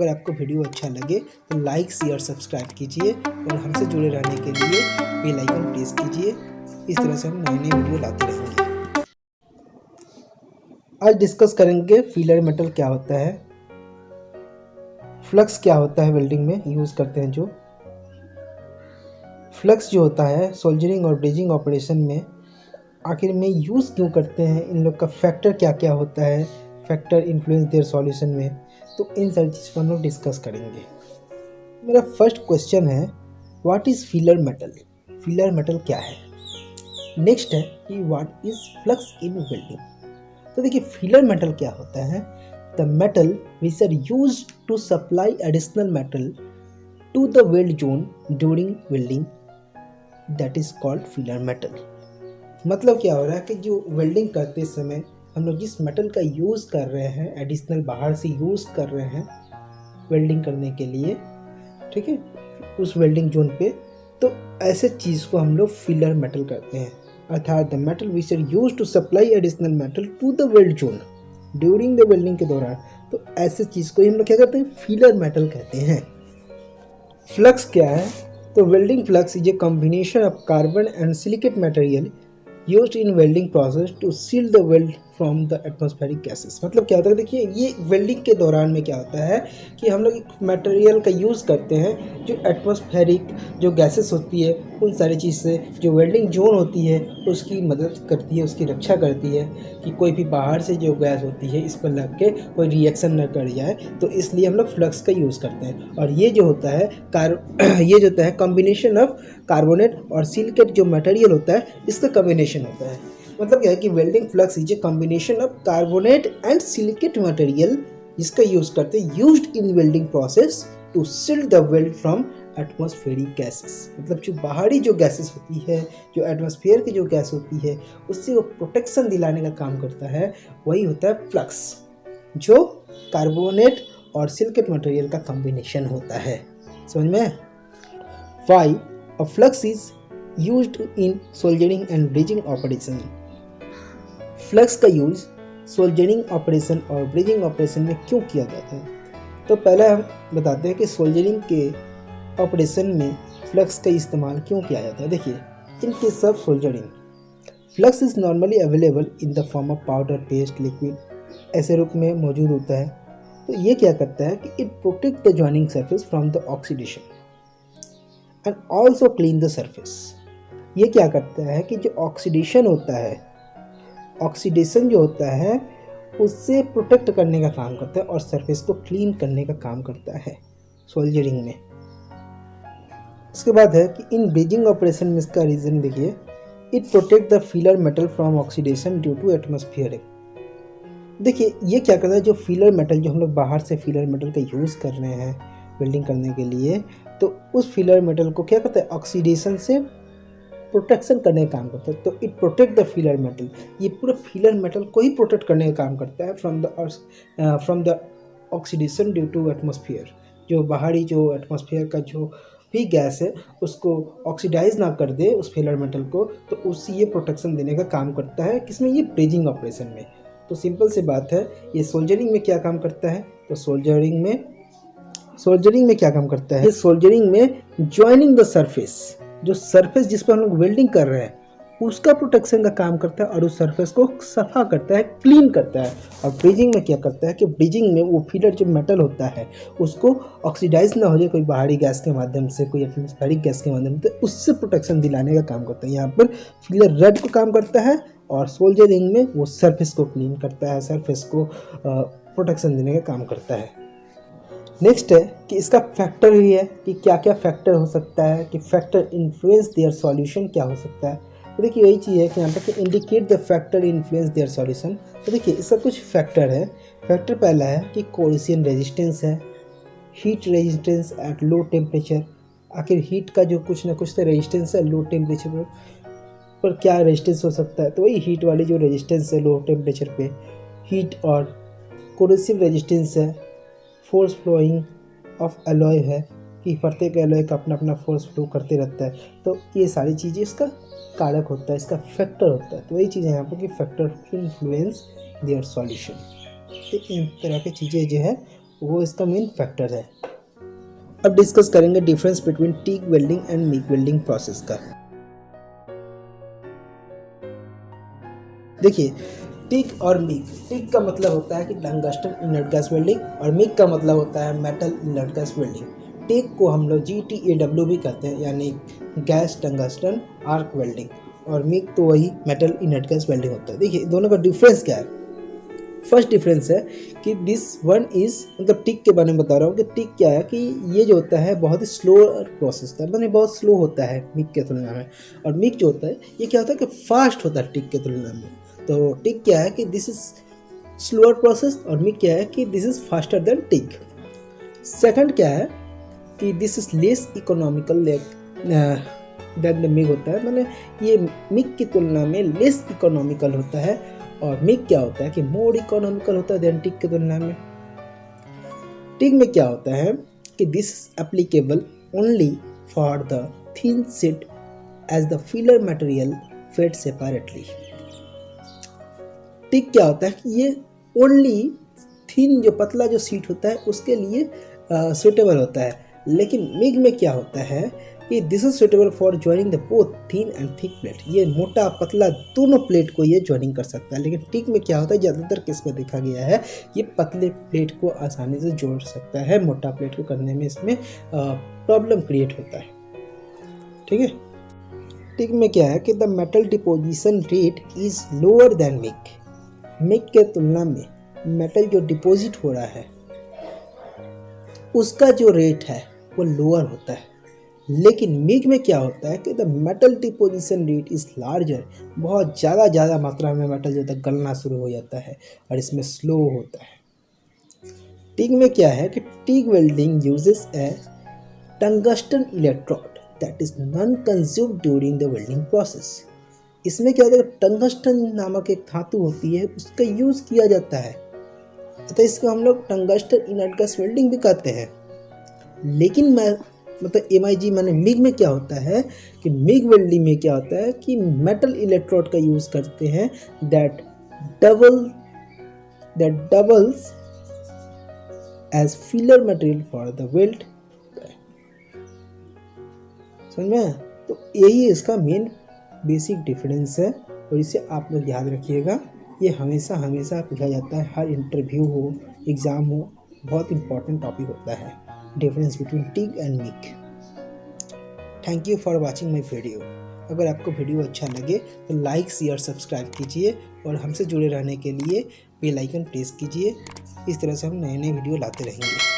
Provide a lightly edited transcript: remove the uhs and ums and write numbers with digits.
अगर आपको वीडियो अच्छा लगे तो लाइक शेयर सब्सक्राइब कीजिए और हमसे जुड़े रहने के लिए बेल आइकन प्रेस कीजिए। इस तरह से हम नए नए वीडियो लाते रहेंगे। आज डिस्कस करेंगे फीलर मेटल क्या होता है, फ्लक्स क्या होता है, वेल्डिंग में यूज़ करते हैं जो फ्लक्स जो होता है सोल्जरिंग और ब्रिजिंग ऑपरेशन में आखिर में यूज़ क्यों करते हैं, इन लोग का फैक्टर क्या क्या होता है, फैक्टर इन्फ्लुएंस देयर सॉल्यूशन में, तो इन सारी चीज़ को हम लोग डिस्कस करेंगे। मेरा फर्स्ट क्वेश्चन है what is filler metal, filler metal क्या है। नेक्स्ट है कि what is flux in welding. तो देखिए फीलर मेटल क्या होता है, the metal which are use to supply additional metal to the weld zone during welding, that is called filler metal. मतलब क्या हो रहा है कि जो वेल्डिंग करते समय हम लोग जिस मेटल का यूज़ कर रहे हैं, एडिशनल बाहर से यूज़ कर रहे हैं वेल्डिंग करने के लिए, ठीक है, उस वेल्डिंग जोन पे, तो ऐसे चीज़ को हम लोग फीलर मेटल कहते हैं। अर्थात the metal which are use to supply additional metal to the weld zone during the welding के दौरान, तो ऐसे चीज़ को हम लोग क्या कहते हैं, फीलर मेटल कहते हैं। फ्लक्स क्या है, तो welding flux is a combination of carbon and silicate material used in welding process to seal the weld from the atmospheric gases. मतलब क्या होता है, देखिए ये वेल्डिंग के दौरान में क्या होता है कि हम लोग एक मटेरियल का यूज़ करते हैं जो एटमॉस्फेरिक जो गैसेस होती है उन सारी चीज़ से जो वेल्डिंग जोन होती है उसकी मदद करती है, उसकी रक्षा करती है कि कोई भी बाहर से जो गैस होती है इस पर लग के कोई रिएक्शन न कर जाए, तो इसलिए हम लोग फ्लक्स का यूज़ करते हैं। और ये जो होता है ये जो होता है कॉम्बिनेशन ऑफ कार्बोनेट और सिलिकेट जो मटेरियल होता है इसका कॉम्बिनेशन होता है। मतलब क्या है कि welding flux is a combination of carbonate and silicate material जिसका यूज़ करते हैं used in welding process to seal the weld from atmospheric gases. मतलब जो बाहरी जो गैसेस होती है, जो एटमॉस्फेयर की जो गैस होती है उससे वो प्रोटेक्शन दिलाने का काम करता है, वही होता है फ्लक्स, जो कार्बोनेट और सिलिकेट मटेरियल का कॉम्बिनेशन होता है। समझ में? Why a flux is used in soldiering and bridging operation. Flux का यूज सोल्जरिंग ऑपरेशन और ब्रिजिंग ऑपरेशन में क्यों किया जाता है। तो पहले हम बताते हैं कि सोल्जरिंग के ऑपरेशन में फ्लक्स का इस्तेमाल क्यों किया जाता है। देखिए in case of soldiering flux is normally available in the form of powder, paste, liquid, ऐसे रूप में मौजूद होता है। तो ये क्या करता है कि it protect the joining surface from the oxidation and also clean the surface. ये क्या करता है कि जो ऑक्सीडेशन होता है, ऑक्सीडेशन जो होता है उससे प्रोटेक्ट करने का काम करता है और सरफेस को क्लीन करने का काम करता है सोल्जरिंग में। उसके बाद है कि इन ब्रिजिंग ऑपरेशन में इसका रीज़न देखिए, it protect the filler metal from oxidation due to atmosphere. देखिए ये क्या करता है, जो फीलर मेटल जो हम लोग बाहर से फीलर मेटल का यूज़ कर रहे हैं वेल्डिंग करने के लिए, तो उस फीलर मेटल को क्या करता है, ऑक्सीडेशन से प्रोटेक्शन करने का काम करता है। तो it protect the filler metal, ये पूरा फीलर मेटल को ही प्रोटेक्ट करने का काम करता है from the oxidation due to atmosphere. जो बाहरी जो एटमॉस्फेयर का जो भी गैस है उसको ऑक्सीडाइज ना कर दे उस फीलर मेटल को, तो उससे ये प्रोटेक्शन देने का काम करता है। किसमें? ये ब्रिजिंग ऑपरेशन में। तो सिंपल सी बात है, ये सोल्जरिंग में क्या काम करता है, तो सोल्जरिंग में क्या काम करता है, ये सोल्जरिंग में ज्वाइनिंग द सरफेस, जो सरफेस जिस पर हम लोग वेल्डिंग कर रहे हैं उसका प्रोटेक्शन का काम करता है और उस सरफेस को सफा करता है, क्लीन करता है। और ब्रिजिंग में क्या करता है कि ब्रिजिंग में वो फीलर जो मेटल होता है उसको ऑक्सीडाइज ना हो जाए कोई बाहरी गैस के माध्यम से, कोई एटमॉस्फेरिक गैस के माध्यम से, उससे प्रोटेक्शन दिलाने का काम करता है। यहाँ पर फीलर रेड को काम करता है और सोल्जरिंग में वो सरफेस को क्लीन करता है, सरफेस को प्रोटेक्शन देने का काम करता है। नेक्स्ट है कि इसका फैक्टर भी है कि क्या क्या फैक्टर हो सकता है, कि फैक्टर इन्फ्लुएंस देयर सॉल्यूशन क्या हो सकता है। तो देखिए वही चीज़ है कि यहाँ पर कि indicate the factor influence their solution. तो देखिए इसका कुछ फैक्टर है। फैक्टर पहला है कि कोरिशियन रेजिस्टेंस है, heat resistance at low temperature. आखिर हीट का जो कुछ ना कुछ तो रेजिस्टेंस है लो टेम्परेचर पर क्या रेजिस्टेंस हो सकता है, तो वही हीट वाली जो रेजिस्टेंस है लो टेम्परेचर पे, हीट। और कोरोसिव रेजिस्टेंस है, फोर्स फ्लोइंग ऑफ एलॉय है कि प्रत्येक एलॉय का अपना अपना फोर्स फ्लो करते रहता है। तो ये सारी चीज़ें इसका कारक होता है, इसका फैक्टर होता है। तो वही चीज़ है यहाँ पर कि फैक्टर इन्फ्लुएंस देयर सॉल्यूशन। तो इन तरह की चीज़ें जो है वो इसका मेन फैक्टर है। अब डिस्कस करेंगे difference between tick welding and MiG welding process का। देखिए, टिक और मिग, टिक का मतलब होता है कि टंगस्टन इनर्ट गैस वेल्डिंग और मिग का मतलब होता है मेटल इनर्ट गैस वेल्डिंग। टिक को हम लोग GTAW भी कहते हैं, यानी गैस टंगस्टन आर्क वेल्डिंग, और मिग तो वही मेटल इनर्ट गैस वेल्डिंग होता है। देखिए दोनों का डिफरेंस क्या है। फर्स्ट डिफरेंस है कि दिस वन इज़, मतलब टिक के बारे में बता रहा हूँ कि टिक क्या है कि ये जो होता है बहुत ही स्लो प्रोसेस था, मतलब बहुत स्लो होता है मिग के तुलना में। और मिग जो होता है ये क्या होता है कि फास्ट होता है टिक के तुलना में। तो टिक क्या है कि दिस इज स्लोअर प्रोसेस और मिग क्या है कि this is faster than TIG. Second क्या है कि this is less economical than the MIG होता है, मतलब ये मिग की तुलना में लेस इकोनॉमिकल होता है। और मिग क्या होता है कि मोर इकोनॉमिकल होता है देन टिक की तुलना में। टिक में क्या होता है कि this is applicable only for the thin sheet as the filler material fed separately. TIG क्या होता है कि ये ओनली थिन जो पतला जो सीट होता है उसके लिए सुटेबल होता है। लेकिन मिग में क्या होता है कि this is suitable for joining the both thin and thick plate, ये मोटा पतला दोनों प्लेट को ये ज्वाइनिंग कर सकता है। लेकिन टिक में क्या होता है, ज़्यादातर केस में देखा गया है ये पतले प्लेट को आसानी से जोड़ सकता है, मोटा प्लेट को करने में इसमें प्रॉब्लम क्रिएट होता है। ठीक है, टिक में क्या है कि the metal deposition rate is lower than MiG के तुलना में मेटल जो डिपॉजिट हो रहा है उसका जो रेट है वो लोअर होता है। लेकिन मिग में क्या होता है कि the metal deposition rate is larger, बहुत ज़्यादा मात्रा में मेटल जो है गलना शुरू हो जाता है और इसमें स्लो होता है। टिक में क्या है कि TIG welding uses a tungsten electrode that is non consumed during the welding process. इसमें क्या होता है, टंगस्टन नामक एक धातु होती है उसका यूज़ किया जाता है, तो इसको हम लोग टंगस्टन इनर्ट गैस वेल्डिंग भी कहते हैं। लेकिन मतलब MIG माने मिग में क्या होता है कि मिग वेल्डिंग में क्या होता है कि मेटल इलेक्ट्रोड का यूज़ करते हैं that doubles as filler material for the weld. समझ में? तो यही इसका मेन बेसिक डिफरेंस है और इसे आप लोग याद रखिएगा। ये हमेशा पूछा जाता है, हर इंटरव्यू हो, एग्ज़ाम हो, बहुत इंपॉर्टेंट टॉपिक होता है, difference between tick and MiG. Thank you for watching my video. अगर आपको वीडियो अच्छा लगे तो लाइक शेयर सब्सक्राइब कीजिए और हमसे जुड़े रहने के लिए बेल आइकन प्रेस कीजिए। इस तरह से हम नए वीडियो लाते रहेंगे।